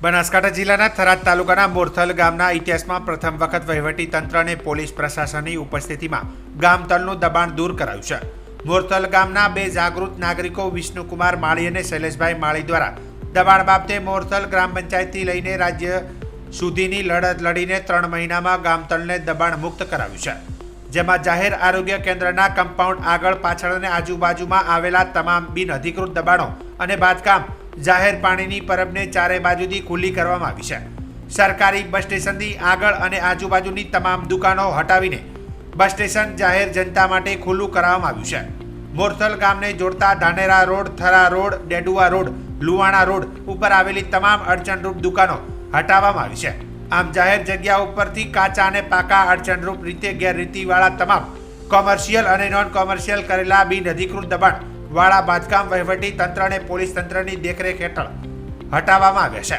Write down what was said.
બનાસકાંઠા જિલ્લાના થરાદ તાલુકાના મોરથલ ગામના ઇતિહાસમાં પ્રથમ વખત વહીવટી તંત્ર અને પોલીસ પ્રશાસનની ઉપસ્થિતિમાં ગામ તળનું દબાણ દૂર કરાયું છે. મોરથલ ગામના બે જાગૃત નાગરિકો વિષ્ણુકુમાર માળી અને શૈલેષભાઈ માળી દ્વારા દબાણ બાબતે મોરથલ ગ્રામ પંચાયતથી લઈને રાજ્ય સુધીની લડત લડીને 3 મહિનામાં ગામ તળને દબાણ મુક્ત કરાવ્યું છે. જેમાં જાહેર આરોગ્ય કેન્દ્રના કમ્પાઉન્ડ આગળ પાછળ અને આજુબાજુમાં આવેલા તમામ બિનઅધિકૃત દબાણો અને બાંધકામ જાહેર પાણીની પરબને ચારે બાજુથી ખુલ્લી કરવામાં આવી છે. સરકારી બસ સ્ટેશનથી આગળ અને આજુબાજુની તમામ દુકાનો હટાવીને બસ સ્ટેશન જાહેર જનતા માટે ખુલ્લું કરાવવામાં આવ્યું છે. મોરથલ ગામને જોડતા Dhanera road, Thara road, Dedua road, Luvana road ઉપર આવેલી તમામ અડચણરૂપ દુકાનો હટાવવામાં આવી છે. આમ જાહેર જગ્યા ઉપરથી કાચા અને પાકા અડચણરૂપ રીતે ગેરરીતિવાળા તમામ કોમર્શિયલ અને નોન કોમર્શિયલ કરેલા બિનઅધિકૃત દબાણ વાળા બાંધકામ વહીવટી તંત્ર અને પોલીસ તંત્રની દેખરેખ હેઠળ હટાવવામાં આવ્યા છે.